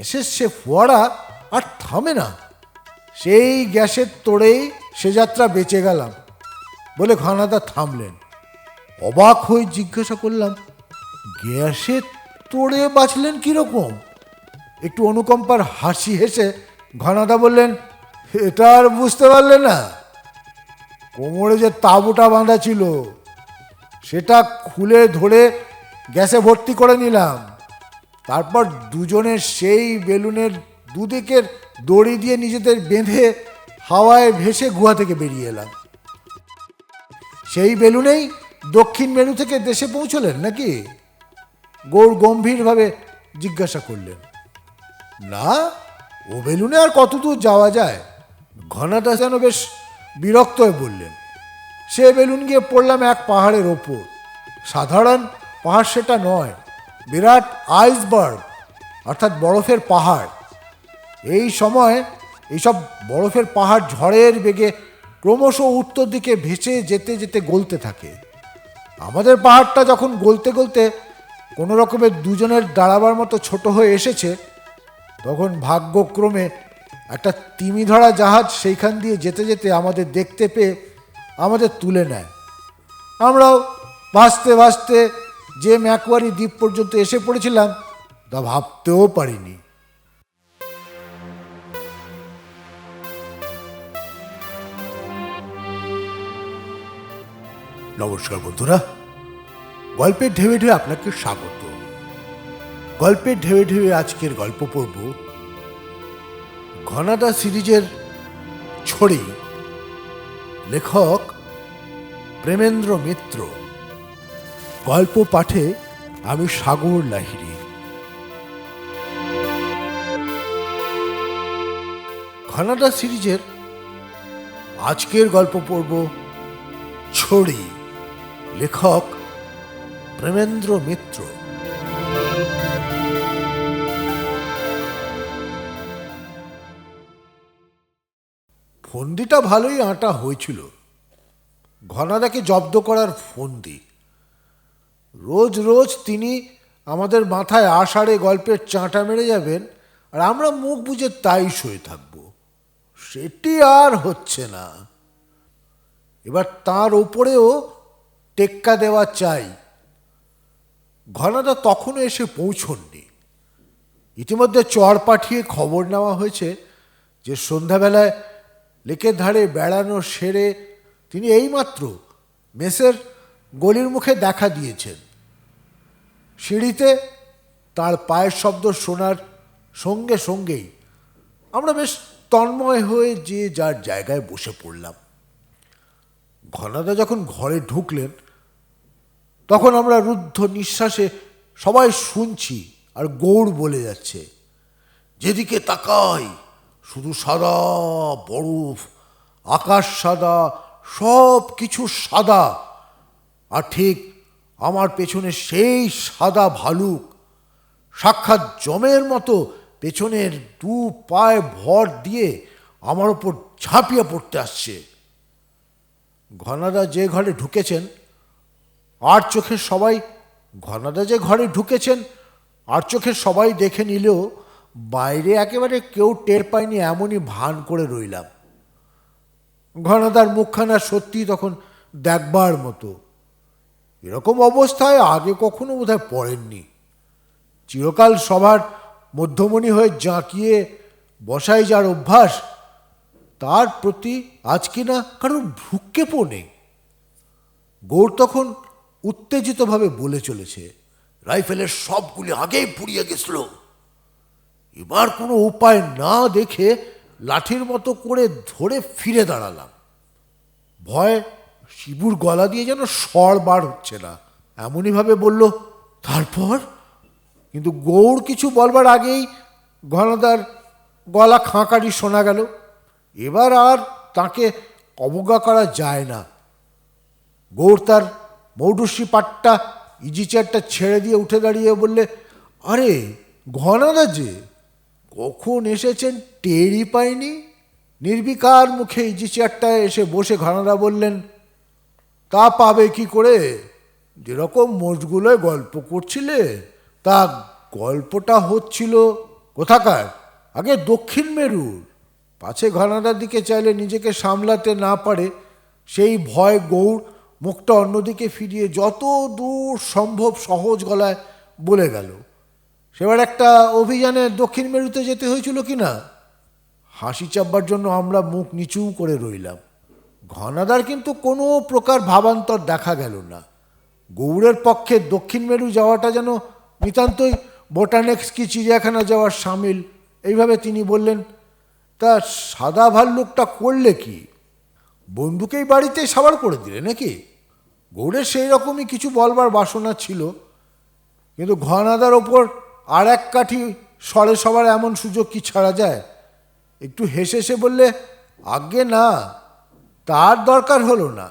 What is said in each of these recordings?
গ্যাসের সে ফোয়ারা আর থামে না। সেই গ্যাসের তোড়েই সে যাত্রা বেঁচে গেলাম বলে ঘনাদা থামলেন। অবাক হয়ে জিজ্ঞাসা করলাম, গ্যাসের তোড়ে বাঁচলেন কিরকম? একটু অনুকম্পার হাসি হেসে ঘনাদা বললেন, এটা আর বুঝতে পারলে না? কোমরে যে তাঁবুটা বাঁধা ছিল সেটা খুলে ধরে গ্যাসে ভর্তি করে নিলাম। তারপর দুজনের সেই বেলুনের দুদিকের দড়ি দিয়ে নিজেদের বেঁধে হাওয়ায় ভেসে গুহা থেকে বেরিয়ে এলাম। সেই বেলুনেই দক্ষিণ মেরু থেকে দেশে পৌঁছলেন নাকি? গৌড় গম্ভীরভাবে জিজ্ঞাসা করলেন। না, ও বেলুনে আর কতদূর যাওয়া যায়? ঘনাদা যেন বেশ বিরক্ত হয়ে বললেন। সে বেলুন গিয়ে পড়লাম এক পাহাড়ের ওপর। সাধারণ পাহাড় সেটা নয়, বিরাট আইসবার্গ অর্থাৎ বরফের পাহাড়। এই সময় এইসব বরফের পাহাড় ঝড়ের বেগে ক্রমশ উত্তর দিকে ভেসে যেতে যেতে গলতে থাকে। আমাদের পাহাড়টা যখন গলতে গলতে কোনো রকমের দুজনের দাঁড়াবার মতো ছোট হয়ে এসেছে, তখন ভাগ্যক্রমে একটা তিমি ধরা জাহাজ সেইখান দিয়ে যেতে যেতে আমাদের দেখতে পেয়ে আমাদের তুলে নেয়। আমরাও ভাসতে ভাসতে যে ম্যাকওয়ারি দ্বীপ পর্যন্ত এসে পড়েছিলাম তা ভাবতেও পারিনি। নমস্কার বন্ধুরা, গল্পের ঢেউয়ে ঢেউয়ে আপনাকে স্বাগত। গল্পের ঢেউয়ে ঢেউয়ে আজকের গল্প পড়ব ঘনাদা সিরিজের ছড়ি, লেখক প্রেমেন্দ্র মিত্র। গল্প পাঠে আমি সাগর লাহিড়ী। ঘনাদা সিরিজের আজকের গল্প পড়ব ছড়ি, লেখক প্রেমেন্দ্র মিত্র। ফন্দিটা ভালোই আঁটা হয়েছিল। ঘনাদাকে জব্দ করার ফন্দি। রোজ রোজ তিনি আমাদের মাথায় আষাঢ়ে গল্পের চাঁটা মেরে যাবেন, আর আমরা মুখ বুজে তাই সয়ে থাকব। সেটি আর হচ্ছে না। এবার তার ওপরেও টেক্কা দেওয়া চাই। ঘনাদা তখনও এসে পৌঁছননি। ইতিমধ্যে চর পাঠিয়ে খবর নেওয়া হয়েছে যে সন্ধ্যাবেলায় লেকের ধারে বেড়ানো সেরে তিনি এইমাত্র মেসের গলির মুখে দেখা দিয়েছেন। সিঁড়িতে তার পায়ের শব্দ শোনার সঙ্গে সঙ্গেই আমরা বেশ তন্ময় হয়ে যে যার জায়গায় বসে পড়লাম। ঘনাদা যখন ঘরে ঢুকলেন তখন আমরা রুদ্ধ নিঃশ্বাসে সবাই শুনছি, আর গৌড় বলে যাচ্ছে, যেদিকে তাকাই শুধু সাদা বরফ, আকাশ সাদা, সব কিছু সাদা। আর ঠিক আমার পেছনে সেই সাদা ভালুক সাক্ষাৎ জমের মতো পেছনের দু পায়ে ভর দিয়ে আমার ওপর ঝাঁপিয়ে পড়তে আসছে। ঘনাদা যে ঘরে ঢুকেছেন আর চোখের সবাই দেখে নিলেও বাইরে একেবারে কেউ টের পায়নি এমনই ভান করে রইলাম। ঘনাদার মুখখানা সত্যি তখন দেখবার মতো। এরকম অবস্থায় আগে কখনো বোধহয় পড়েননি। চিরকাল সবার মধ্যমণি হয়ে জাঁকিয়ে বসাই যার অভ্যাস, তার প্রতি আজ কিনা কারোর ভ্রুক্ষেপও নেই। গৌড় তখন উত্তেজিতভাবে বলে চলেছে, রাইফেলের সবগুলি আগেই পুড়িয়ে গেছিল। এবার কোনো উপায় না দেখে লাঠির মতো করে ধরে ফিরে দাঁড়ালাম। ভয় শিবুর গলা দিয়ে যেন স্বর বার হচ্ছে না, এমনইভাবে বলল, তারপর? কিন্তু গৌড় কিছু বলবার আগেই ঘনাদার গলা খাঁকারি শোনা গেল। এবার আর তাকে অবজ্ঞা করা যায় না। গৌড় তার মৌডুসি পাটটা ইজি চেয়ারটা ছেড়ে দিয়ে উঠে দাঁড়িয়ে বললে, আরে ঘনাদা যে কখন এসেছেন টেরই পাইনি। নির্বিকার মুখে ইজি চেয়ারটায় এসে বসে ঘনাদা বললেন, তা পাবে কি করে? যেরকম মোষগুলোয় গল্প করছিলে তা গল্পটা হচ্ছিল কোথাকার? আগে দক্ষিণ মেরুর। পাছে ঘনাদার দিকে চাইলে নিজেকে সামলাতে না পারে সেই ভয় গৌর মুখটা অন্যদিকে ফিরিয়ে যত দূর সম্ভব সহজ গলায় বলে গেল, সেবার একটা অভিযানে দক্ষিণ মেরুতে যেতে হয়েছিল কি না। হাসি চাপবার জন্য আমরা মুখ নিচু করে রইলাম। ঘনাদার কিন্তু কোনো প্রকার ভাবান্তর দেখা গেল না। গৌড়ের পক্ষে দক্ষিণ মেরু যাওয়াটা যেন নিতান্তই বোটানিক্স কি চিড়িয়াখানা যাওয়ার সামিল। এইভাবে তিনি বললেন, তা সাদা ভাল্লুকটা করলে কি? বন্ধুকেই বাড়িতে সাবার করে দিলে নাকি? গৌড়ের সেই রকমই কিছু বলবার বাসনা ছিল, কিন্তু ঘনাদার ওপর আর এক কাঠি সরে সবার এমন সুযোগ কি ছাড়া যায়? একটু হেসে হেসে বললে, আজ্ঞে না, তার দরকার হলো না।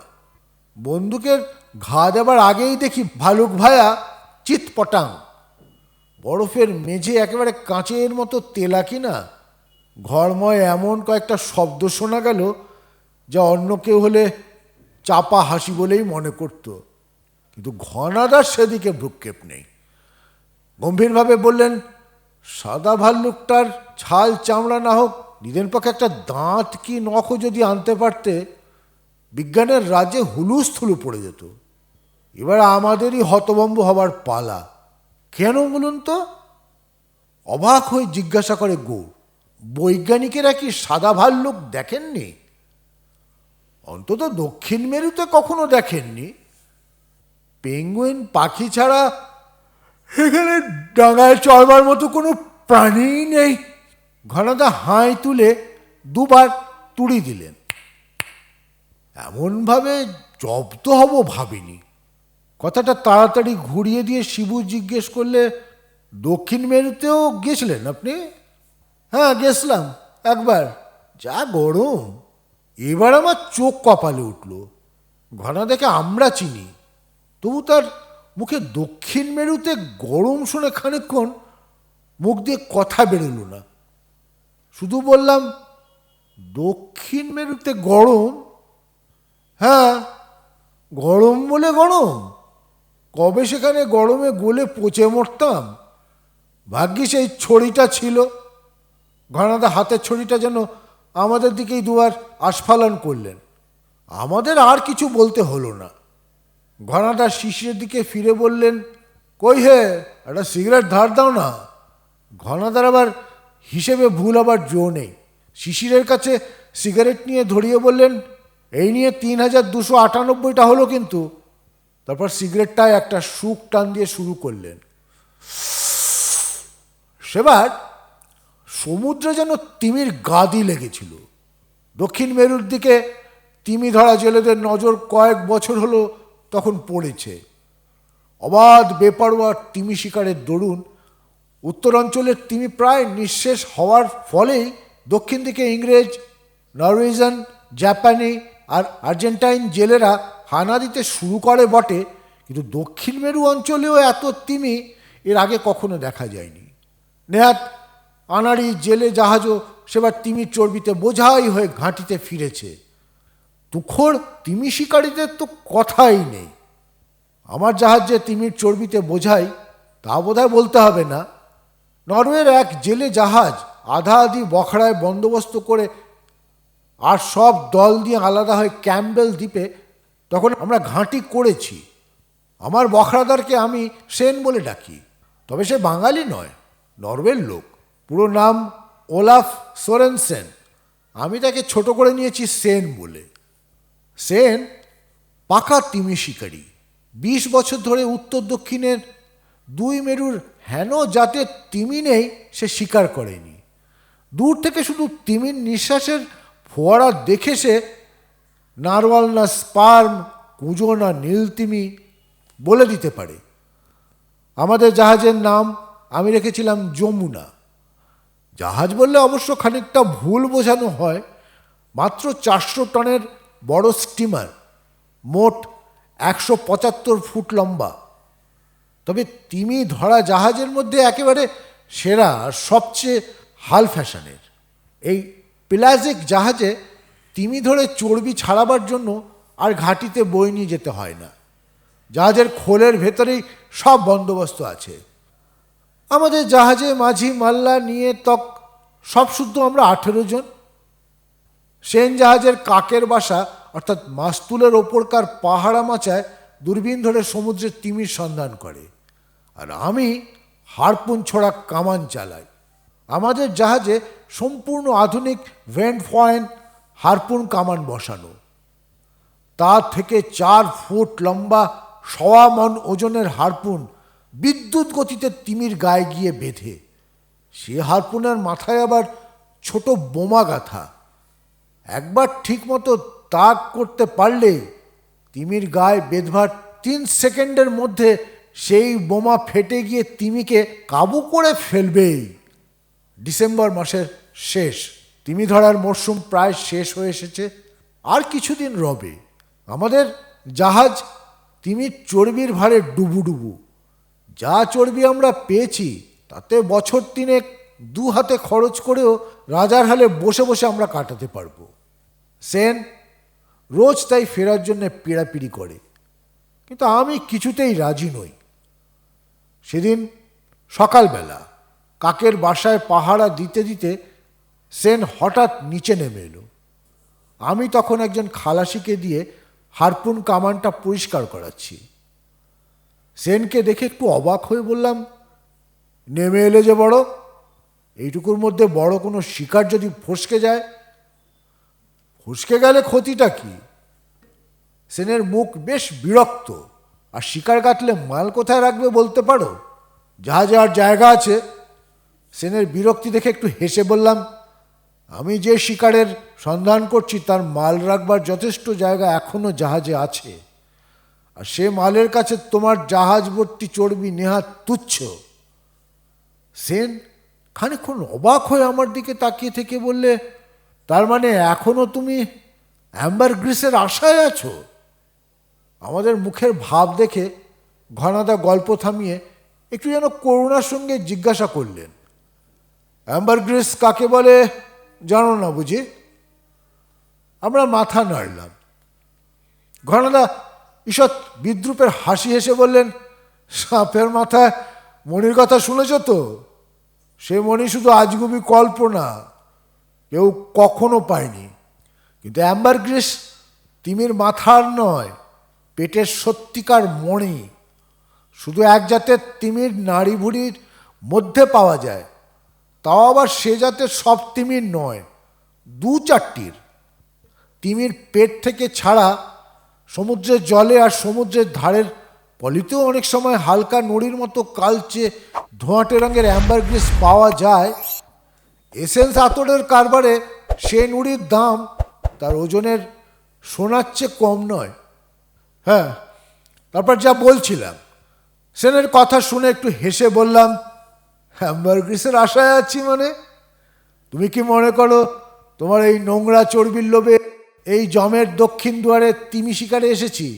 বন্দুকের ঘা দেবার আগেই দেখি ভালুক ভায়া চিৎপটাং। বরফের মেঝে একেবারে কাঁচের মতো তেলা কিনা। ঘরময় এমন কয়েকটা শব্দ শোনা গেল যা অন্য কেউ হলে চাপা হাসি বলেই মনে করত, কিন্তু ঘনাদার সেদিকে ভ্রুক্ষেপ নেই। গম্ভীরভাবে বললেন, সাদা ভাল্লুকটার ছাল চামড়া না হোক, নিদেন পক্ষে একটা দাঁত কি নখও যদি আনতে পারতে, বিজ্ঞানের রাজ্যে হুলুস্থুলু পড়ে যেত। এবার আমাদেরই হতভম্ব হবার পালা। কেন বলুন তো? অবাক হয়ে জিজ্ঞাসা করে গৌর, বৈজ্ঞানিকেরা কি সাদা ভাল্লুক দেখেননি? অন্তত দক্ষিণ মেরুতে কখনো দেখেননি। পেঙ্গুইন পাখি ছাড়া এখানে ডাঙায় চড়বার মতো কোনো প্রাণীই নেই। ঘনাদা হাই তুলে দুবার তুড়ি দিলেন। এমনভাবে জব্দ হব ভাবিনি। কথাটা তাড়াতাড়ি ঘুরিয়ে দিয়ে শিবু জিজ্ঞেস করলে, দক্ষিণ মেরুতেও গেছিলেন আপনি? হ্যাঁ, গেছিলাম একবার। যা গরম! এবার আমার চোখ কপালে উঠল। ঘনাদাকে আমরা চিনি, তবু তার মুখে দক্ষিণ মেরুতে গরম শুনে খানিকক্ষণ মুখ দিয়ে কথা বেরোল না। শুধু বললাম, দক্ষিণ মেরুতে গরম? হ্যাঁ, গরম বলে গরম। কবে সেখানে গরমে গলে পচে মরতাম। ভাগ্যিস এই ছড়িটা ছিল। ঘনাদা হাতের ছড়িটা যেন আমাদের দিকেই দুবার আস্ফালন করলেন। আমাদের আর কিছু বলতে হলো না। ঘনাদা শিশিরের দিকে ফিরে বললেন, কই হে, একটা সিগারেট ধার দাও না। ঘনাদার আবার হিসেবে ভুল আবার জো নেই। শিশিরের কাছে সিগারেট নিয়ে ধরিয়ে বললেন, এই নিয়ে ৩,২৯৮টা হলো কিন্তু। তারপর সিগারেটটায় একটা সুখ টান দিয়ে শুরু করলেন। সেবার সমুদ্রে যেন তিমির গাদি লেগেছিল। দক্ষিণ মেরুর দিকে তিমি ধরা জেলেদের নজর কয়েক বছর হলো তখন পড়েছে। অবাধ বেপরোয়া তিমি শিকারের দরুন উত্তরাঞ্চলের তিমি প্রায় নিঃশেষ হওয়ার ফলেই দক্ষিণ দিকে ইংরেজ, নরওয়েজিয়ান, জাপানি আর আর্জেন্টাইন জেলেরা হানা দিতে শুরু করে বটে, কিন্তু দক্ষিণ মেরু অঞ্চলেও এত তিমি এর আগে কখনো দেখা যায়নি। নেহাত আনাড়ি জেলে জাহাজও সেবার তিমির চর্বিতে বোঝাই হয়ে ঘাঁটিতে ফিরেছে। তুখোড় তিমি শিকারীদের তো কথাই নেই। আমার জাহাজ যে তিমির চর্বিতে বোঝাই তা বোধহয় বলতে হবে না। নরওয়ের এক জেলে জাহাজ আধা আধি বখড়ায় বন্দোবস্ত করে আর সব দল দিয়ে আলাদা হয়ে ক্যাম্বেল দ্বীপে তখন আমরা ঘাঁটি করেছি। আমার বখড়াদারকে আমি সেন বলে ডাকি, তবে সে বাঙালি নয়, নরওয়ের লোক। পুরো নাম ওলাফ সোরেনসেন। আমি তাকে ছোট করে নিয়েছি সেন বলে। সেন পাকা তিমি শিকারী। ২০ বছর ধরে উত্তর দক্ষিণের দুই মেরুর হেন জাতের তিমি নেই সে শিকার করেনি। দূর থেকে শুধু তিমির নিঃশ্বাসের ফোয়ারা দেখে সে নারওয়াল না স্পার্ম, কুঁজো না নীল তিমি বলে দিতে পারে। আমাদের জাহাজের নাম আমি রেখেছিলাম যমুনা। জাহাজ বললে অবশ্য খানিকটা ভুল বোঝানো হয়। মাত্র ৪০০ টনের বড় স্টিমার, মোট ১৭৫ ফুট লম্বা। তবে তিমি ধরা জাহাজের মধ্যে একেবারে সেরা, সবচেয়ে হাল ফ্যাশনের। এই প্লাজিক জাহাজে তিমি ধরে চর্বি ছাড়াবার জন্য আর ঘাঁটিতে বই নিয়ে যেতে হয় না। জাহাজের খোলের ভেতরেই সব বন্দোবস্ত আছে। আমাদের জাহাজে মাঝি মাল্লা নিয়ে তক সব শুদ্ধ আমরা 18 জন। সেন জাহাজের কাকের বাসা অর্থাৎ মাস্তুলের ওপরকার পাহাড়া মাচায় দূরবীন ধরে সমুদ্রের তিমির সন্ধান করে, আর আমি হারপুন ছোড়া কামান চালাই। আমাদের জাহাজে সম্পূর্ণ আধুনিক ভেন্টফয়েন হারপুন কামান বসানো, তার থেকে 4 ফুট লম্বা 1.25 মণ ওজনের হারপুন বিদ্যুৎ গতিতে তিমির গায়ে গিয়ে বেঁধে, সে হারপুনের মাথায় আবার ছোট বোমা গাঁথা। একবার ঠিকমতো তাক করতে পারলে তিমির গায়ে বেঁধবার 3 সেকেন্ডের মধ্যে সেই বোমা ফেটে গিয়ে তিমিকে কাবু করে ফেলবেই। ডিসেম্বর মাসের শেষ, তিমি ধরার মরশুম প্রায় শেষ হয়ে এসেছে, আর কিছুদিন রবে। আমাদের জাহাজ তিমির চর্বির ভারে ডুবু। যা চর্বি আমরা পেয়েছি তাতে বছর 3 2 হাতে খরচ করেও রাজার হালে বসে বসে আমরা কাটাতে পারবো। সেন রোজ তাই ফেরার জন্য পিড়াপিড়ি করে, কিন্তু আমি কিছুতেই রাজি নই। সেদিন সকালবেলা কাকের বাসায় পাহারা দিতে দিতে সেন হঠাৎ নিচে নেমে এলো। আমি তখন একজন খালাসিকে দিয়ে হারপুন কামানটা পরিষ্কার করাচ্ছি। সেনকে দেখে একটু অবাক হয়ে বললাম, নেমে এলে যে বড়, এইটুকুর মধ্যে বড় কোনো শিকার যদি ফসকে যায়? ফসকে গেলে ক্ষতিটা কি? সেনের মুখ বেশ বিরক্ত। আর শিকার কাটলে মাল কোথায় রাখবে বলতে পারো? জাহাজে আর জায়গা আছে? সেনের বিরক্তি দেখে একটু হেসে বললাম, আমি যে শিকারের সন্ধান করছি তার মাল রাখবার যথেষ্ট জায়গা এখনো জাহাজে আছে, আর সে মালের কাছে তোমার জাহাজ ভর্তি চর্বি নেহাত তুচ্ছ। সেন খানিকক্ষণ অবাক হয়ে আমার দিকে তাকিয়ে থেকে বললে, তার মানে এখনো তুমি অ্যাম্বারগ্রিসের আশায় আছো? আমাদের মুখের ভাব দেখে ঘনাদা গল্প থামিয়ে একটু যেন করুণার সঙ্গে জিজ্ঞাসা করলেন, অ্যাম্বারগ্রিস কাকে বলে জানো না বুঝি? আমরা মাথা নাড়লাম। ঘনাদা ঈষৎ বিদ্রুপের হাসি হেসে বললেন, সাপের মাথায় মণির কথা শুনেছ তো? সে মণি শুধু আজগুবি কল্পনা, কেউ কখনো পায়নি। কিন্তু অ্যাম্বারগ্রিস তিমির মাথার নয়, পেটের সত্যিকার মণি। শুধু এক জাতের তিমির নাড়ি ভুড়ির মধ্যে পাওয়া যায়, তাও আবার সে জাতের সব তিমির নয়, 2-4টির। তিমির পেট থেকে ছাড়া সমুদ্রের জলে আর সমুদ্রের ধারের পলিতেও অনেক সময় হালকা নুড়ির মতো কালচে ধোঁয়াটে রঙের অ্যাম্বারগ্রিস পাওয়া যায়। এসেন্স আতরের কারবারে সে নুড়ির দাম তার ওজনের সোনার চেয়ে কম নয়। হ্যাঁ, তারপর যা বলছিলাম, সেনের কথা শুনে একটু হেসে বললাম, অ্যাম্বারগ্রিসের আশায় আছি মানে? তুমি কি মনে করো তোমার এই নোংরা চর্বির লোভে এই জমের দক্ষিণ দুয়ারে তিমি শিকারে এসেছি?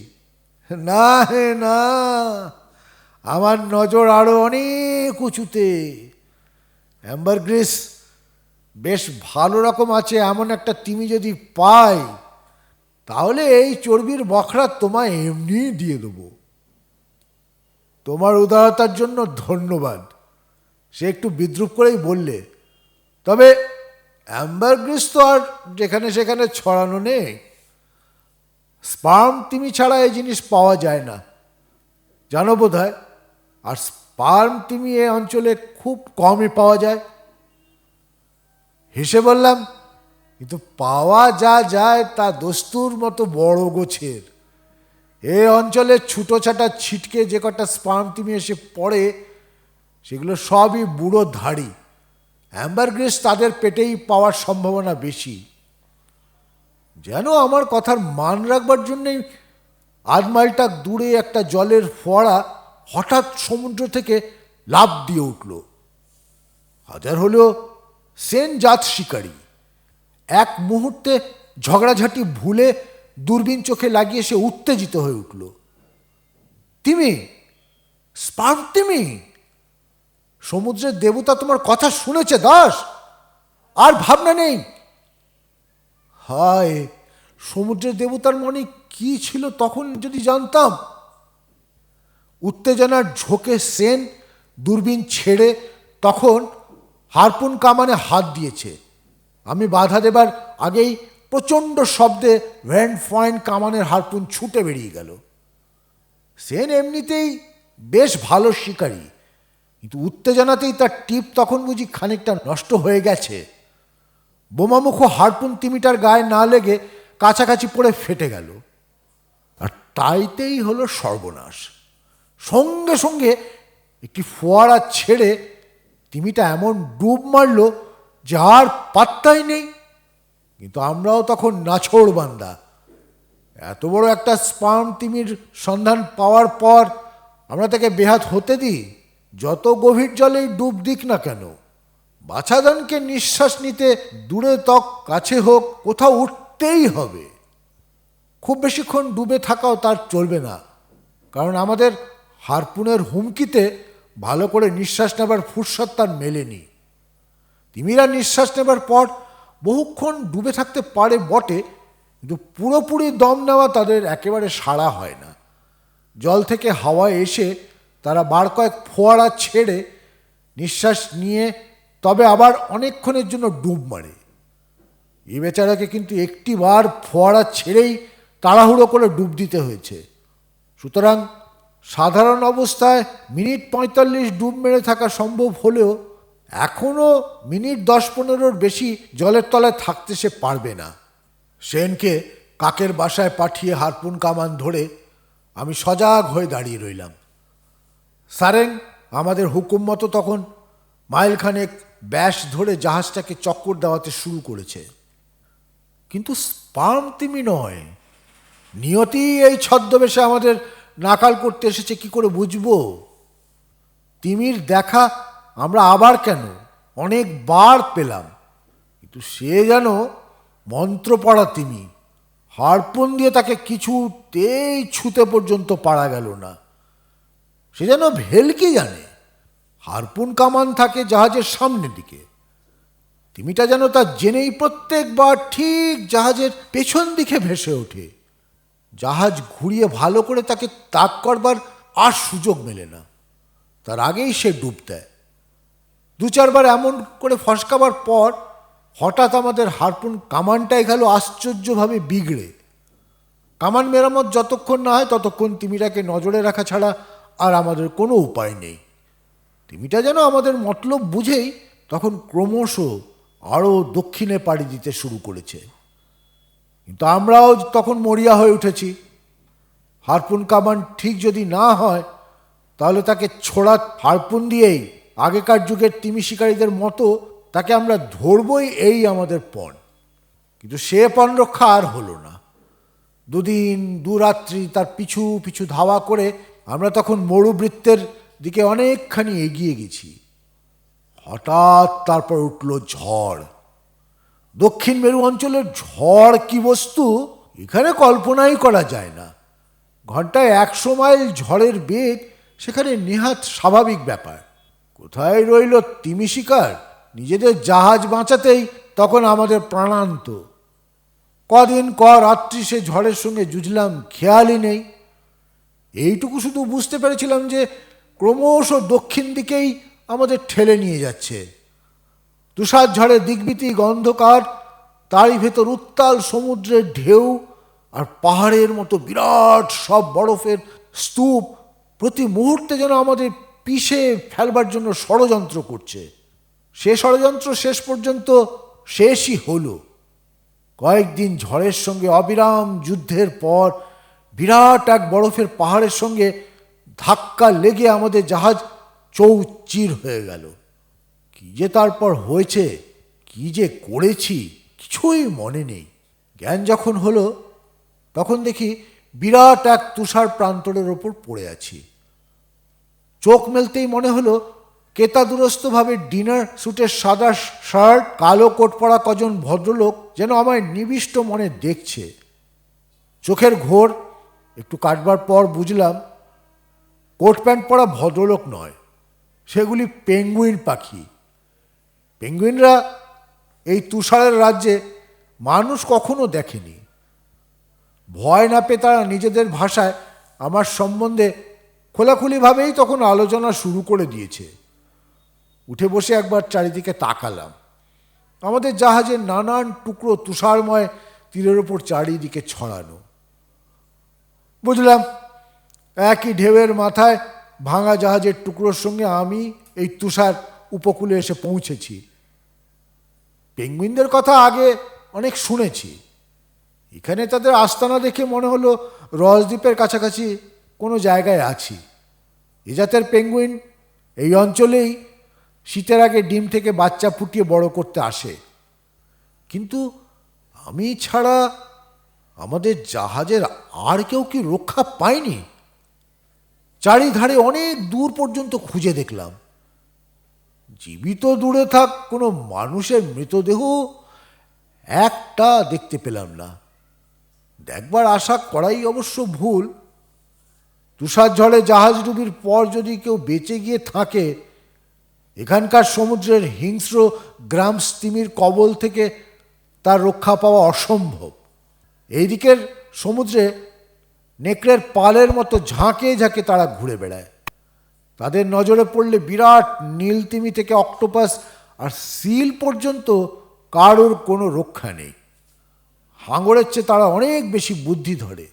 না হে না, আমার নজর আরো অনেক উঁচুতে। অ্যাম্বারগ্রিস বেশ ভালো রকম আছে এমন একটা তিমি যদি পাই, তাহলে এই চর্বির বখরা তোমায় এমনি দিয়ে দেবো। তোমার উদারতার জন্য ধন্যবাদ। সে একটু বিদ্রুপ করেই বললে, তবে অ্যাম্বারগ্রিস তো আর যেখানে সেখানে ছড়ানো নেই। স্পার্ম তিমি ছাড়া এই জিনিস পাওয়া যায় না, জানো বোধ হয়। আর স্পার্ম তিমি এ অঞ্চলে খুব কমই পাওয়া যায়। হেসে বললাম, কিন্তু পাওয়া যা যায় তা দস্তুর মতো বড় গোছের। এ অঞ্চলে ছুটোছাটা ছিটকে যে কটা স্পার্ম তিমি এসে পড়ে, সেগুলো সবই বুড়ো ধাড়ি। অ্যাম্বারগ্রিস তাদের পেটেই পাওয়ার সম্ভাবনা বেশি। যেন আমার কথার মান রাখবার জন্যেই 8 মাইলটা দূরে একটা জলের ফোয়ারা হঠাৎ সমুদ্র থেকে লাফ দিয়ে উঠল। হাজার হলেও সেন জাত শিকারী। এক মুহূর্তে ঝগড়াঝাটি ভুলে দূরবীন চোখে লাগিয়ে সে উত্তেজিত হয়ে উঠল। তিমি, স্পার্ম তিমি! সমুদ্রের দেবতা তোমার কথা শুনেছে দাস, আর ভাবনা নেই। হায়, সমুদ্রের দেবতার মনে কি ছিল তখন যদি জানতাম। উত্তেজনার ঝোঁকে সেন দূরবীন ছেড়ে তখন হারপুন কামানে হাত দিয়েছে। আমি বাধা দেবার আগেই প্রচণ্ড শব্দে ভ্যান্ড ফয়েন কামানের হারপুন ছুটে বেরিয়ে গেল। সেন এমনিতেই বেশ ভালো শিকারী, কিন্তু উত্তেজনাতেই তার টিপ তখন বুঝি খানিকটা নষ্ট হয়ে গেছে। বোমামুখ হারপুন তিমিটার গায়ে না লেগে কাছাকাছি পড়ে ফেটে গেল। আর তাইতেই হলো সর্বনাশ। সঙ্গে সঙ্গে একটি ফোয়ারা ছেড়ে তিমিটা এমন ডুব মারল যে আর পাত্তাই নেই। কিন্তু আমরাও তখন নাছোড়বান্দা। এত বড় একটা স্পার্ম তিমির সন্ধান পাওয়ার পর আমরা তাকে বেহাত হতে দিই? যত গভীর জলেই ডুব দিক না কেন, বাছাধনকে নিঃশ্বাস নিতে দূরে তক কাছে হোক কোথাও উঠতেই হবে। খুব বেশিক্ষণ ডুবে থাকাও তার চলবে না, কারণ আমাদের হারপুনের হুমকিতে ভালো করে নিঃশ্বাস নেবার ফুরসত তার মেলেনি। তিমিরা নিঃশ্বাস নেবার পর বহুক্ষণ ডুবে থাকতে পারে বটে, কিন্তু পুরোপুরি দম নেওয়া তাদের একেবারে সাড়া হয় না। জল থেকে হাওয়ায় এসে তারা বার কয়েক ফোয়ারা ছেড়ে নিঃশ্বাস নিয়ে তবে আবার অনেকক্ষণের জন্য ডুব মারে। এই বেচারাকে কিন্তু একটি বার ফোয়ারা ছেড়েই তাড়াহুড়ো করে ডুব দিতে হয়েছে। সুতরাং সাধারণ অবস্থায় মিনিট 45 ডুব মেরে থাকা সম্ভব হলেও এখনও মিনিট 10-15 বেশি জলের তলায় থাকতে সে পারবে না। সেনকে কাকের বাসায় পাঠিয়ে হারপুন কামান ধরে আমি সজাগ হয়ে দাঁড়িয়ে রইলাম। সারেং আমাদের হুকুম মতো তখন মাইলখানেক ব্যাস ধরে জাহাজটাকে চক্কর দেওয়াতে শুরু করেছে। কিন্তু স্পার্ম তিমি নয়, নিয়তি এই ছদ্মবেশে আমাদের নাকাল করতে এসেছে কি করে বুঝব? তিমির দেখা আমরা আবার কেন অনেকবার পেলাম, কিন্তু সে যেন মন্ত্র পড়া তিমি। হারপুন দিয়ে তাকে কিছুতেই ছুতে পর্যন্ত পারা গেল না। সে যেন ভেলকি জানে। হারপুন কামান থাকে জাহাজের সামনের দিকে, তিমিটা যেন তা জেনেই প্রত্যেকবার ঠিক জাহাজের পেছন দিকে ভেসে ওঠে। জাহাজ ঘুরিয়ে ভালো করে তাকে তাক করবার আর সুযোগ মেলে না, তার আগেই সে ডুব দেয়। 2-4 বার এমন করে ফসকাবার পর হঠাৎ আমাদের হারপুন কামানটাই গেল আশ্চর্যভাবে বিগড়ে। কামান মেরামত যতক্ষণ না হয় ততক্ষণ তিমিটাকে নজরে রাখা ছাড়া আর আমাদের কোনো উপায় নেই। তিমিটা যেন আমাদের মতলব বুঝেই তখন ক্রমশ আরও দক্ষিণে পাড়ি দিতে শুরু করেছে। কিন্তু আমরাও তখন মরিয়া হয়ে উঠেছি। হারপুন কামান ঠিক যদি না হয় তাহলে তাকে ছোড়া হারপুন দিয়েই আগেকার যুগের তিমি শিকারীদের মতো তাকে আমরা ধরবই, এই আমাদের পণ। কিন্তু সে পণ রক্ষা আর হলো না। 2 দিন 2 রাত্রি তার পিছু পিছু ধাওয়া করে আমরা তখন মরুবৃত্তের দিকে অনেকখানি এগিয়ে গেছি। হঠাৎ তারপর উঠল ঝড়। দক্ষিণ মেরু অঞ্চলের ঝড় কি বস্তু এখানে কল্পনাই করা যায় না। ঘন্টায় 100 মাইল ঝড়ের বেগ সেখানে নেহাত স্বাভাবিক ব্যাপার। কোথায় রইল তিমি শিকার? নিজেদের জাহাজ বাঁচাতেই তখন আমাদের প্রাণান্ত। কদিন রাত্রি সে ঝড়ের সঙ্গে যুঝলাম খেয়ালই নেই। এইটুকু শুধু বুঝতে পেরেছিলাম যে ক্রমশ দক্ষিণ দিকেই আমাদের ঠেলে নিয়ে যাচ্ছে। তুষার ঝড়ে দিগবিদিক অন্ধকার, তারই ভেতর উত্তাল সমুদ্রের ঢেউ আর পাহাড়ের মতো বিরাট সব বরফের স্তূপ প্রতি মুহূর্তে যেন আমাদের পিষে ফেলবার জন্য ষড়যন্ত্র করছে। সে ষড়যন্ত্র শেষ পর্যন্ত শেষই হলো। কয়েকদিন ঝড়ের সঙ্গে অবিরাম যুদ্ধের পর বিরাট এক বরফের পাহাড়ের সঙ্গে ধাক্কা লেগে আমাদের জাহাজ চৌচির হয়ে গেল। কি যে তারপর হয়েছে, কি যে করেছি, কিছুই মনে নেই। জ্ঞান যখন হলো তখন দেখি বিরাট এক তুষার প্রান্তরের ওপর পড়ে আছি। চোখ মেলতেই মনে হলো কেতাদুরস্তভাবে ডিনার স্যুটের সাদা শার্ট, কালো কোট পরা কজন ভদ্রলোক যেন আমায় নিবিষ্ট মনে দেখছে। চোখের ঘোর একটু কাটবার পর বুঝলাম কোট প্যান্ট পরা ভদ্রলোক নয়, সেগুলি পেঙ্গুইন পাখি। পেঙ্গুইনরা এই তুষারের রাজ্যে মানুষ কখনো দেখেনি। ভয় না পেয়ে তারা নিজেদের ভাষায় আমার সম্বন্ধে খোলাখুলিভাবেই তখন আলোচনা শুরু করে দিয়েছে। উঠে বসে একবার চারিদিকে তাকালাম। আমাদের জাহাজের নানান টুকরো তুষারময় তীরের ওপর চারিদিকে ছড়ানো। বুঝলাম একই ঢেউয়ের মাথায় ভাঙা জাহাজের টুকরোর সঙ্গে আমি এই তুষার উপকূলে এসে পৌঁছেছি। পেঙ্গুইনদের কথা আগে অনেক শুনেছি। এখানে তাদের আস্তানা দেখে মনে হলো রসদ্বীপের কাছাকাছি কোনো জায়গায় আছি। এ জাতের পেঙ্গুইন এই অঞ্চলেই শীতের আগে ডিম থেকে বাচ্চা ফুটিয়ে বড় করতে আসে। কিন্তু আমি ছাড়া আমাদের জাহাজের আর কেউ কি রক্ষা পায়নি? চারিধারে অনেক দূর পর্যন্ত খুঁজে দেখলাম, জীবিত দূরে থাক কোনো মানুষের মৃতদেহ একটা দেখতে পেলাম না। দেখবার আশা করাই অবশ্য ভুল। তুষার ঝড়ে জাহাজ ডুবির পর যদি কেউ বেঁচে গিয়ে থাকে, এখানকার সমুদ্রের হিংস্র গ্রামস তিমির কবল থেকে তার রক্ষা পাওয়া অসম্ভব। এই দিকের সমুদ্রে নেকড়ের পালের মতো ঝাঁকে ঝাঁকে তারা ঘুরে বেড়ায়। তাদের নজরে পড়লে বিরাট নীলতিমি থেকে অক্টোপাস আর সিল পর্যন্ত কারোর কোনো রক্ষা নেই। হাঙরের চেয়ে তারা অনেক বেশি বুদ্ধি ধরে।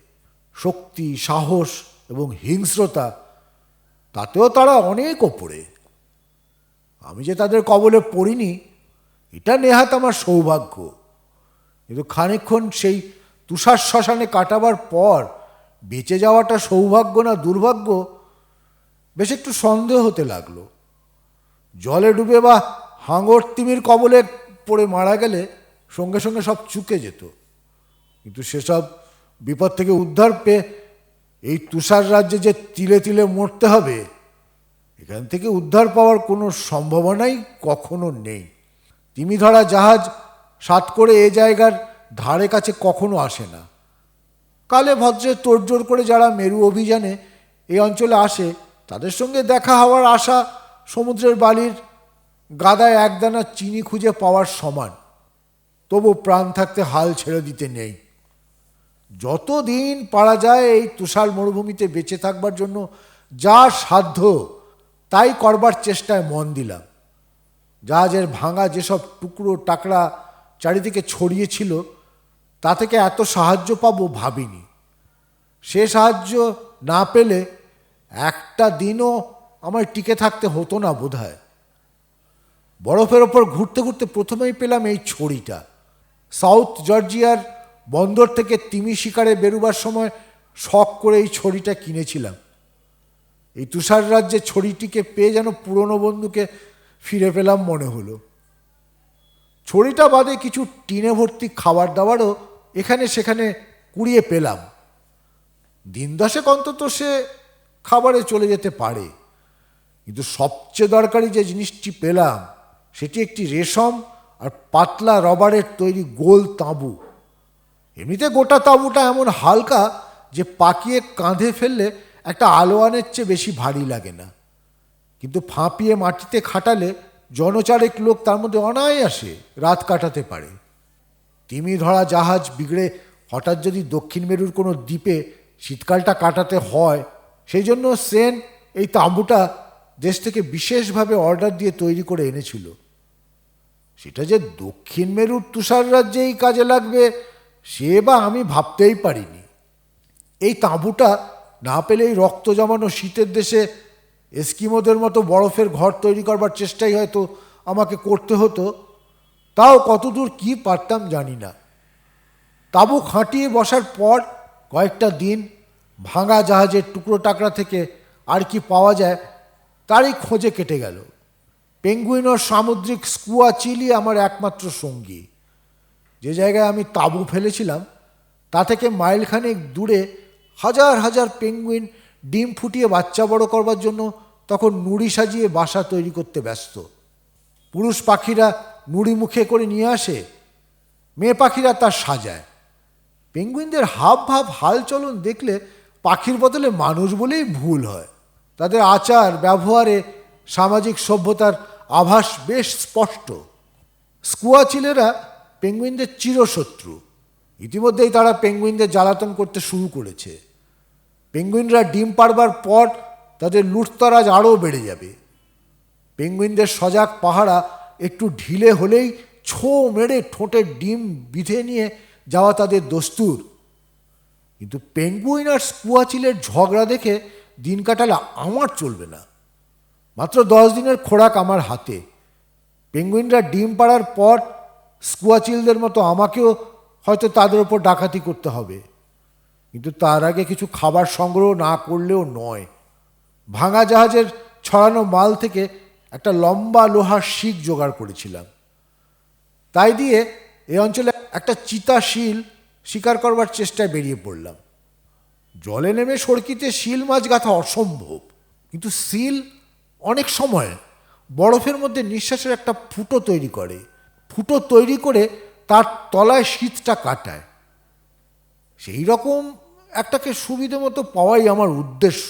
শক্তি, সাহস এবং হিংস্রতা তাতেও তারা অনেক ওপরে। আমি যে তাদের কবলে পড়িনি এটা নেহাত আমার সৌভাগ্য। কিন্তু খানিকক্ষণ সেই তুষার শ্মশানে কাটাবার পর বেঁচে যাওয়াটা সৌভাগ্য না দুর্ভাগ্য বেশ একটু সন্দেহ হতে লাগলো। জলে ডুবে বা হাঙর তিমির কবলে পড়ে মারা গেলে সঙ্গে সঙ্গে সব চুকে যেত, কিন্তু সেসব বিপদ থেকে উদ্ধার পেয়ে এই তুষার রাজ্যে যে তিলে তিলে মরতে হবে, এখান থেকে উদ্ধার পাওয়ার কোনো সম্ভাবনাই কখনো নেই। তিমি ধরা জাহাজ সাত করে এ জায়গার ধারে কাছে কখনো আসে না। কালে ভদ্রে তোড়জোড় করে যারা মেরু অভিযানে এই অঞ্চলে আসে তাদের সঙ্গে দেখা হওয়ার আশা সমুদ্রের বালির গাদায় একদানা চিনি খুঁজে পাওয়ার সমান। তবু প্রাণ থাকতে হাল ছেড়ে দিতে নেই। যতদিন পারা যায় এই তুষার মরুভূমিতে বেঁচে থাকবার জন্য যা সাধ্য তাই করবার চেষ্টায় মন দিলাম। জাহাজের ভাঙা যেসব টুকরো টাকরা চারিদিকে ছড়িয়েছিল তা থেকে এত সাহায্য পাবো ভাবিনি। সে সাহায্য না পেলে একটা দিনও আমার টিকে থাকতে হতো না বোধহয়। বরফের ওপর ঘুরতে ঘুরতে প্রথমেই পেলাম এই ছড়িটা। সাউথ জর্জিয়ার বন্দর থেকে তিমি শিকারে বেরোবার সময় শখ করে এই ছড়িটা কিনেছিলাম। এই তুষার রাজ্যে ছড়িটিকে পেয়ে যেন পুরনো বন্ধুকে ফিরে পেলাম মনে হলো। ছড়িটা বাদে কিছু টিনে ভর্তি খাবার দাবারও এখানে সেখানে কুড়িয়ে পেলাম। দিন দশেক অন্তত সে খাবারে চলে যেতে পারে। কিন্তু সবচেয়ে দরকারি যে জিনিসটি পেলাম সেটি একটি রেশম আর পাতলা রবারের তৈরি গোল তাঁবু। এমনিতে গোটা তাঁবুটা এমন হালকা যে পাকিয়ে কাঁধে ফেললে একটা আলোয়ানের চেয়ে বেশি ভারী লাগে না, কিন্তু ফাঁপিয়ে মাটিতে খাটালে জনচারেক লোক তার মধ্যে অনায়াসে রাত কাটাতে পারে। তিমি ধরা জাহাজ বিগড়ে হঠাৎ যদি দক্ষিণ মেরুর কোনো দ্বীপে শীতকালটা কাটাতে হয়, সেই জন্য সেন এই তাঁবুটা দেশ থেকে বিশেষভাবে অর্ডার দিয়ে তৈরি করে এনেছিল। সেটা যে দক্ষিণ মেরুর তুষার রাজ্যেই কাজে লাগবে সে বা আমি ভাবতেই পারিনি। এই তাঁবুটা না পেলে এই রক্ত জমানো শীতের দেশে এস্কিমোদের মতো বরফের ঘর তৈরি করবার চেষ্টাই হয়তো আমাকে করতে হতো। তাও কতদূর কি পারতাম জানি না। তাঁবু খাটিয়ে বসার পর কয়েকটা দিন ভাঙা জাহাজের টুকরো টাকরা থেকে আর কি পাওয়া যায় তারই খোঁজে কেটে গেল। পেঙ্গুইন ও সামুদ্রিক স্কুয়া চিলি আমার একমাত্র সঙ্গী। যে জায়গায় আমি তাঁবু ফেলেছিলাম তা থেকে মাইলখানেক দূরে হাজার হাজার পেঙ্গুইন ডিম ফুটিয়ে বাচ্চা বড় করবার জন্য তখন নুড়ি সাজিয়ে বাসা তৈরি করতে ব্যস্ত। পুরুষ পাখিরা নুড়ি মুখে করে নিয়ে আসে, মেয়ে পাখিরা তা সাজায়। পেঙ্গুইনদের হাব ভাব হালচলন দেখলে পাখির বদলে মানুষ বলেই ভুল হয়। তাদের আচার ব্যবহারে সামাজিক সভ্যতার আভাস বেশ স্পষ্ট। স্কুয়া চিলেরা পেঙ্গুইনদের চিরশত্রু। ইতিমধ্যেই তারা পেঙ্গুইনদের জ্বালাতন করতে শুরু করেছে। পেঙ্গুইনরা ডিম পাড়বার পর তাদের লুটতরাজ আরও বেড়ে যাবে। পেঙ্গুইনদের সজাগ পাহারা একটু ঢিলে হলেই ছো মেরে ঠোঁটের ডিম বিঁধে নিয়ে যাওয়া তাদের দস্তুর। কিন্তু পেঙ্গুইন আর স্কুয়া চিলের ঝগড়া দেখে দিন কাটালে আমার চলবে না। মাত্র 10 দিনের খোরাক আমার হাতে। পেঙ্গুইনরা ডিম পাড়ার পর স্কুয়া চিলদের মতো আমাকেও হয়তো তাদের ওপর ডাকাতি করতে হবে, কিন্তু তার আগে কিছু খাবার সংগ্রহ না করলেও নয়। ভাঙা জাহাজের ছড়ানো মাল থেকে একটা লম্বা লোহার শিক জোগাড় করেছিলাম। তাই দিয়ে এই অঞ্চলে একটা চিতা শিল শিকার করবার চেষ্টায় বেরিয়ে পড়লাম। জলে নেমে সড়কিতে শিল মাছ গাঁথা অসম্ভব, কিন্তু শিল অনেক সময় বরফের মধ্যে নিঃশ্বাসের একটা ফুটো তৈরি করে। ফুটো তৈরি করে তার তলায় শীতটা কাটায়। সেই রকম একটাকে সুবিধে মতো পাওয়াই আমার উদ্দেশ্য।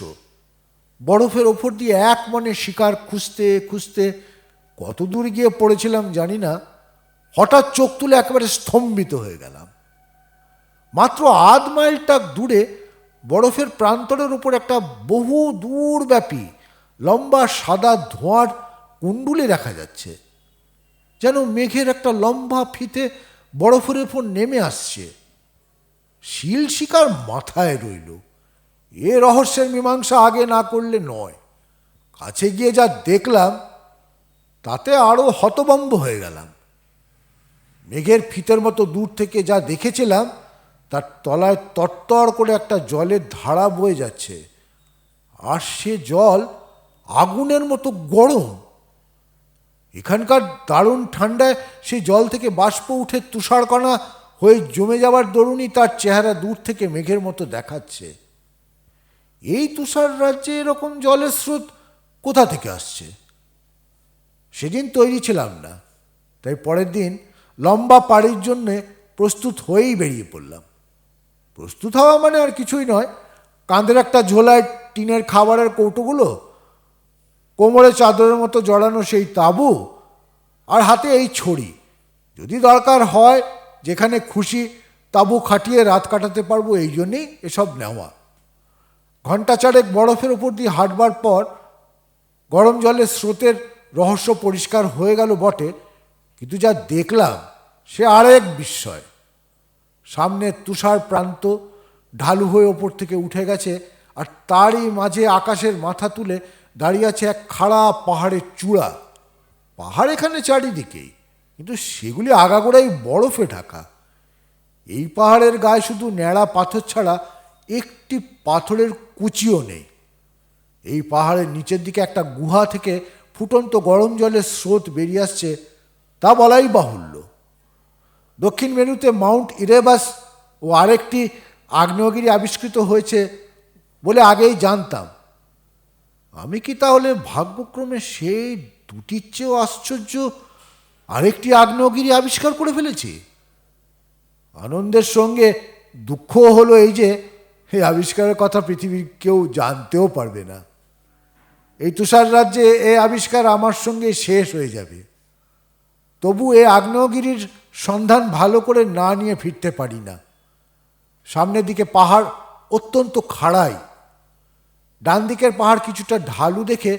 বরফের ওপর দিয়ে এক মনে শিকার খুঁজতে খুঁজতে কত দূর গিয়ে পড়েছিলাম জানি না। হঠাৎ চোখ তুলে একেবারে স্তম্ভিত হয়ে গেলাম। মাত্র আধ মাইলটা দূরে বরফের প্রান্তরের উপর একটা বহু দূরব্যাপী লম্বা সাদা ধোঁয়ার কুণ্ডুলি দেখা যাচ্ছে, যেন মেঘের একটা লম্বা ফিতে বরফের উপর নেমে আসছে। শিল শিকার মাথায় রইল। এ রহস্যের মীমাংসা আগে না করলে নয়। কাছে গিয়ে যা দেখলাম তাতে আরও হতভম্ব হয়ে গেলাম। মেঘের ফিতের মতো দূর থেকে যা দেখেছিলাম তার তলায় তরতর করে একটা জলের ধারা বয়ে যাচ্ছে, আর সে জল আগুনের মতো গরম। এখানকার দারুণ ঠান্ডায় সেই জল থেকে বাষ্প উঠে তুষারকণা হয়ে জমে যাবার দরুনই তার চেহারা দূর থেকে মেঘের মতো দেখাচ্ছে। এই তুষার রাজ্যে এরকম জলের স্রোত কোথা থেকে আসছে? সেদিন তৈরি ছিলাম না, তাই পরের দিন লম্বা পাড়ির জন্যে প্রস্তুত হয়েই বেরিয়ে পড়লাম। প্রস্তুত হওয়া মানে আর কিছুই নয়, কাঁধের একটা ঝোলায় টিনের খাবারের কৌটোগুলো, কোমরে চাদরের মতো জড়ানো সেই তাঁবু, আর হাতে এই ছড়ি। যদি দরকার হয় যেখানে খুশি তাঁবু খাটিয়ে রাত কাটাতে পারবো, এই জন্যেই এসব নেওয়া। ঘণ্টা চারেক বরফের ওপর দিয়ে হাঁটবার পর গরম জলের স্রোতের রহস্য পরিষ্কার হয়ে গেল বটে, কিন্তু যা দেখলাম সে আরেক বিস্ময়। সামনে তুষার প্রান্ত ঢালু হয়ে ওপর থেকে উঠে গেছে, আর তারই মাঝে আকাশের মাথা তুলে দাঁড়িয়ে আছে এক খাড়া পাহাড়ের চূড়া। পাহাড় এখানে চারিদিকেই, কিন্তু সেগুলি আগাগোড়াই বরফে ঢাকা। এই পাহাড়ের গায়ে শুধু ন্যাড়া পাথর ছাড়া একটি পাথরের কুচিও নেই। এই পাহাড়ের নিচের দিকে একটা গুহা থেকে ফুটন্ত গরম জলের স্রোত বেরিয়ে আসছে, তা বলাই বাহুল্য। দক্ষিণ মেরুতে মাউন্ট ইরেবাস ও আরেকটি আগ্নেয়গিরি আবিষ্কৃত হয়েছে বলে আগেই জানতাম। আমি কি তাহলে ভাগ্যক্রমে সেই দুটির চেয়েও আশ্চর্য আরেকটি আগ্নেয়গিরি আবিষ্কার করে ফেলেছি? আনন্দের সঙ্গে দুঃখও হলো এই যে এই আবিষ্কারের কথা পৃথিবীর কেউ জানতেও পারবে না। এই তুষার রাজ্যে এই আবিষ্কার আমার সঙ্গে শেষ হয়ে যাবে। তবু এই আগ্নেয়গিরির সন্ধান ভালো করে না নিয়ে ফিরতে পারি না। সামনের দিকে পাহাড় অত্যন্ত খাড়াই। ডান দিকের পাহাড় কিছুটা ঢালু দেখে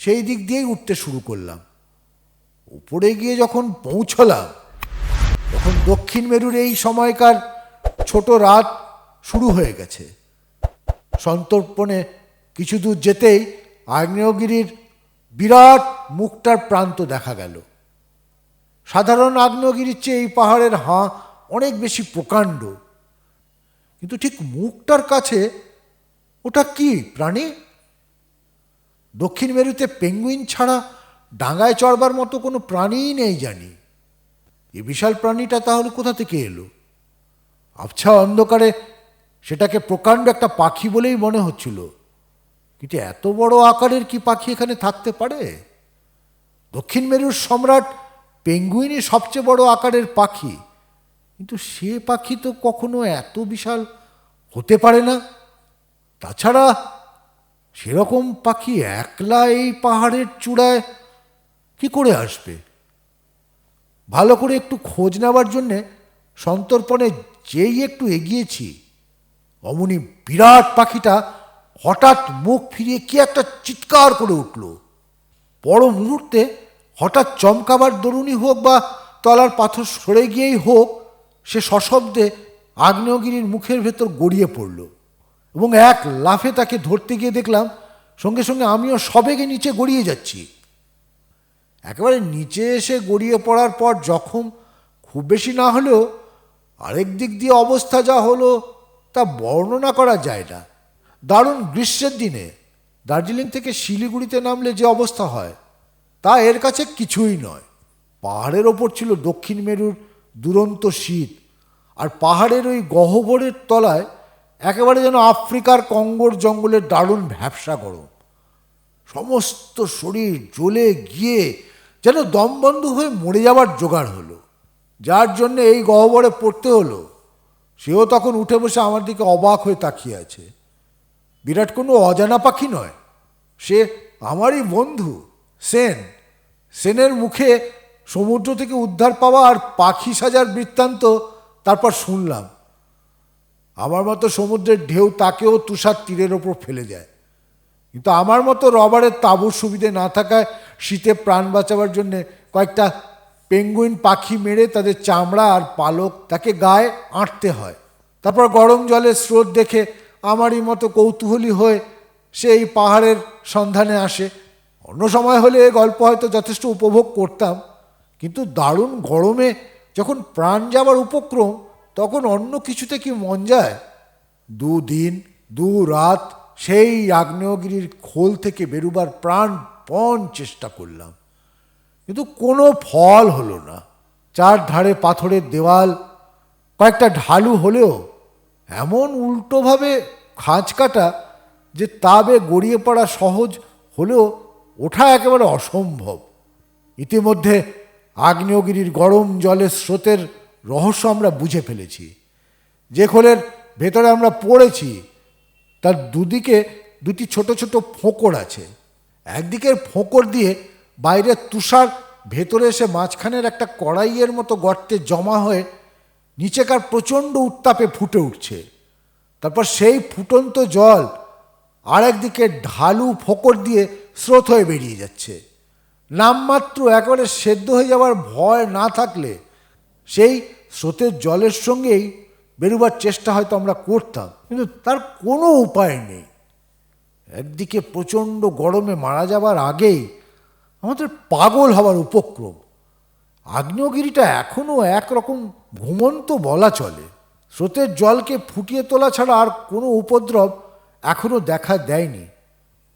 সেই দিক দিয়েই উঠতে শুরু করলাম। উপরে গিয়ে যখন পৌঁছলাম তখন দক্ষিণ মেরুর এই সময়কার ছোট রাত শুরু হয়ে গেছে। সন্তর্পণে কিছু দূর যেতেই আগ্নেয়গিরির বিরাট মুখটার প্রান্ত দেখা গেল। সাধারণ আগ্নেয়গিরির চেয়ে এই পাহাড়ের হাঁ অনেক বেশি প্রকাণ্ড, কিন্তু ঠিক মুখটার কাছে ওটা কি প্রাণী? দক্ষিণ মেরুতে পেঙ্গুইন ছাড়া ডাঙায় চড়বার মতো কোনো প্রাণীই নেই জানি। এই বিশাল প্রাণীটা তাহলে কোথা থেকে এলো? আবছা অন্ধকারে সেটাকে প্রকাণ্ড একটা পাখি বলেই মনে হচ্ছিল, কিন্তু এত বড় আকারের কি পাখি এখানে থাকতে পারে? দক্ষিণ মেরুর সম্রাট পেঙ্গুইনই সবচেয়ে বড় আকারের পাখি, কিন্তু সে পাখি তো কখনো এত বিশাল হতে পারে না। তাছাড়া সেরকম পাখি একলা এই পাহাড়ের চূড়ায় কি করে আসবে? ভালো করে একটু খোঁজ নেওয়ার জন্যে সন্তর্পণে যেই একটু এগিয়েছি, অমনি বিরাট পাখিটা হঠাৎ মুখ ফিরিয়ে কি একটা চিৎকার করে উঠল। পর মুহূর্তে হঠাৎ চমকাবার দরুনই হোক বা তলার পাথর সরে গিয়েই হোক, সে সশব্দে আগ্নেয়গিরির মুখের ভেতর গড়িয়ে পড়ল এবং এক লাফে তাকে ধরতে গিয়ে দেখলাম সঙ্গে সঙ্গে আমিও সবেগে নিচে গড়িয়ে যাচ্ছি। একেবারে নিচে এসে গড়িয়ে পড়ার পর জখম খুব বেশি না হলেও আরেক দিক দিয়ে অবস্থা যা হলো তা বর্ণনা করা যায় না। দারুণ গ্রীষ্মের দিনে দার্জিলিং থেকে শিলিগুড়িতে নামলে যে অবস্থা হয় তা এর কাছে কিছুই নয়। পাহাড়ের ওপর ছিল দক্ষিণ মেরুর দুরন্ত শীত, আর পাহাড়ের ওই গহ্বরের তলায় একেবারে যেন আফ্রিকার কঙ্গোর জঙ্গলের দারুণ ভ্যাপসা গরম। সমস্ত শরীর জ্বলে গিয়ে যেন দমবন্ধ হয়ে মরে যাবার জোগাড় হলো। যার জন্য এই গহ্বরে পড়তে হলো সেও তখন উঠে বসে আমার দিকে অবাক হয়ে তাকিয়ে আছে। বিরাট কোনো অজানা পাখি নয়, সে আমারই বন্ধু সেনের মুখে সমুদ্র থেকে উদ্ধার পাওয়া আর পাখি সাজার বৃত্তান্ত তারপর শুনলাম। আমার মতো সমুদ্রের ঢেউ তাকেও তুষার তীরের ওপর ফেলে যায়, কিন্তু আমার মতো রবারের তাঁবুর সুবিধে না থাকায় শীতে প্রাণ বাঁচাবার জন্যে কয়েকটা পেঙ্গুইন পাখি মেরে তাদের চামড়া আর পালক তাকে গায়ে আঁটতে হয়। তারপর গরম জলের স্রোত দেখে আমারই মতো কৌতূহলী হয়ে সে এই পাহাড়ের সন্ধানে আসে। অন্য সময় হলে এ গল্প হয়তো যথেষ্ট উপভোগ করতাম, কিন্তু দারুণ গরমে যখন প্রাণ যাবার উপক্রম তখন অন্য কিছুতে কি মন যায়। 2 দিন 2 রাত সেই আগ্নেয়গিরির খোল থেকে বেরুবার প্রাণপণ চেষ্টা করলাম, কিন্তু কোনো ফল হলো না। চারধারে পাথরের দেওয়াল, কয়েকটা ঢালু হলেও এমন উল্টোভাবে খাঁজ কাটা যে তাবে গড়িয়ে পড়া সহজ হলেও ওঠা একেবারে অসম্ভব। ইতিমধ্যে আগ্নেয়গিরির গরম জলের স্রোতের রহস্য আমরা বুঝে ফেলেছি। যে খোলের ভেতরে আমরা পড়েছি তার দুদিকে 2টি ছোট ছোট ফোঁকর আছে। একদিকের ফোঁকর দিয়ে বাইরের তুষার ভেতরে এসে মাঝখানের একটা কড়াইয়ের মতো গর্তে জমা হয়ে নিচেকার প্রচণ্ড উত্তাপে ফুটে উঠছে। তারপর সেই ফুটন্ত জল আর একদিকে ঢালু ফোঁকর দিয়ে স্রোত হয়ে বেরিয়ে যাচ্ছে। নামমাত্র একেবারে সেদ্ধ হয়ে যাওয়ার ভয় না থাকলে সেই স্রোতের জলের সঙ্গেই বেরোবার চেষ্টা হয়তো আমরা করতাম, কিন্তু তার কোনো উপায় নেই। একদিকে প্রচণ্ড গরমে মারা যাবার আগেই আমাদের পাগল হওয়ার উপক্রম। আগ্নেয়গিরিটা এখনও একরকম ঘুমন্ত বলা চলে। স্রোতের জলকে ফুটিয়ে তোলা ছাড়া আর কোনো উপদ্রব এখনও দেখা দেয়নি,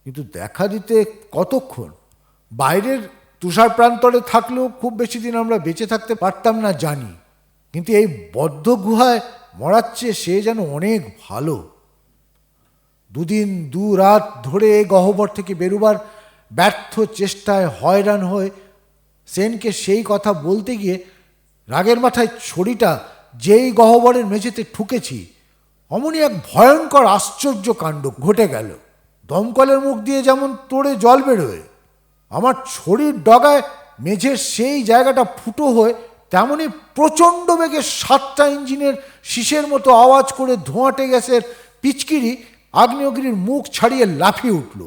কিন্তু দেখা দিতে কতক্ষণ? বাইরের তুষার প্রান্তরে থাকলেও খুব বেশি দিন আমরা বেঁচে থাকতে পারতাম না জানি, কিন্তু এই বদ্ধ গুহায় মরার চেয়ে সে যেন অনেক ভালো। 2 দিন 2 রাত ধরে এই গহ্বর থেকে বেরোবার ব্যর্থ চেষ্টায় হয়রান হয়ে সেনকে সেই কথা বলতে গিয়ে রাগের মাথায় ছড়িটা যেই গহ্বরের মেঝেতে ঠুকেছি, অমনি এক ভয়ঙ্কর আশ্চর্য কাণ্ড ঘটে গেল। দমকলের মুখ দিয়ে যেমন তোড়ে জল বেরোয়, আমার ছড়ির ডগায় মেঝের সেই জায়গাটা ফুটো হয়ে তেমনি প্রচণ্ড বেগে 7টা ইঞ্জিনের শীষের মতো আওয়াজ করে ধোঁয়াটে গ্যাসের পিচকিরি আগ্নেয়গিরির মুখ ছাড়িয়ে লাফিয়ে উঠল।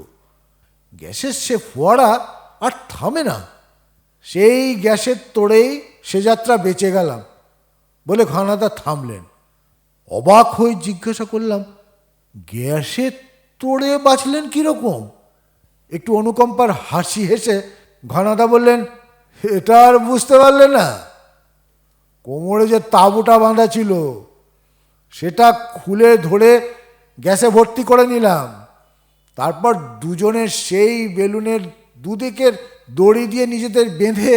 গ্যাসের সে ফোয়ারা আর থামে না। সেই গ্যাসের তোড়েই সে যাত্রা বেঁচে গেলাম বলে ঘনাদা থামলেন। অবাক হয়ে জিজ্ঞাসা করলাম, গ্যাসের তোড়ে বাঁচলেন কীরকম? একটু অনুকম্পার হাসি হেসে ঘনাদা বললেন, এটা আর বুঝতে পারলে না? কোমরে যে তাঁবুটা বাঁধা ছিল সেটা খুলে ধরে গ্যাসে ভর্তি করে নিলাম। তারপর দুজনের সেই বেলুনের দুদিকের দড়ি দিয়ে নিজেদের বেঁধে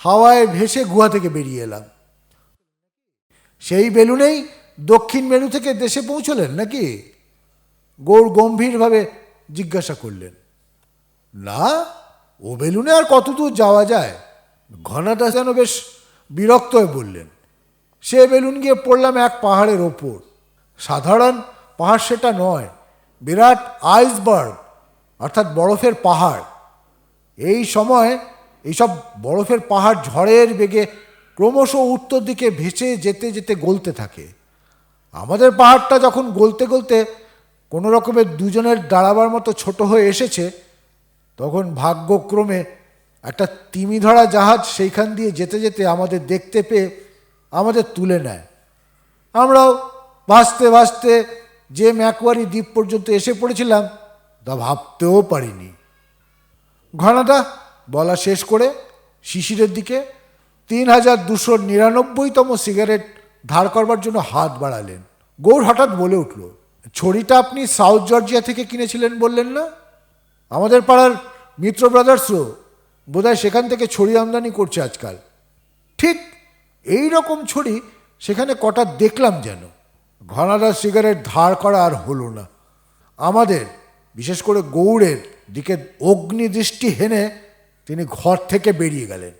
হাওয়ায় ভেসে গুহা থেকে বেরিয়ে এলাম। সেই বেলুনেই দক্ষিণ মেরু থেকে দেশে পৌঁছলেন নাকি? গৌর গম্ভীরভাবে জিজ্ঞাসা করলেন। না, ও বেলুনে আর কতদূর যাওয়া যায়? ঘনাদা যেন বেশ বিরক্ত হয়ে বললেন। সে বেলুন গিয়ে পড়লাম এক পাহাড়ের ওপর। সাধারণ পাহাড় সেটা নয়, বিরাট আইসবার্গ অর্থাৎ বরফের পাহাড়। এই সময় এইসব বরফের পাহাড় ঝড়ের বেগে ক্রমশ উত্তর দিকে ভেসে যেতে যেতে গলতে থাকে। আমাদের পাহাড়টা যখন গলতে গলতে কোনো রকমের দুজনের দাঁড়াবার মতো ছোট হয়ে এসেছে, তখন ভাগ্যক্রমে একটা তিমি ধরা জাহাজ সেইখান দিয়ে যেতে যেতে আমাদের দেখতে পেয়ে আমাদের তুলে নেয়। আমরাও ভাসতে ভাসতে যে ম্যাকওয়ারি দ্বীপ পর্যন্ত এসে পড়েছিলাম তা ভাবতেও পারিনি। ঘনাদা বলা শেষ করে শিশিরের দিকে ৩,২৯৯তম সিগারেট ধার করবার জন্য হাত বাড়ালেন। গৌর হঠাৎ বলে উঠল, ছড়িটা আপনি সাউথ জর্জিয়া থেকে কিনেছিলেন বললেন না? আমাদের পাড়ার মিত্র ব্রাদার্সও বোধহয় সেখান থেকে ছড়ি আমদানি করছে আজকাল। ঠিক এই রকম ছড়ি সেখানে কটা দেখলাম যেন। ঘনাদার সিগারেট ধার করা আর হলো না। আমাদের, বিশেষ করে গৌড়ের দিকে অগ্নিদৃষ্টি হেনে তিনি ঘর থেকে বেরিয়ে গেলেন।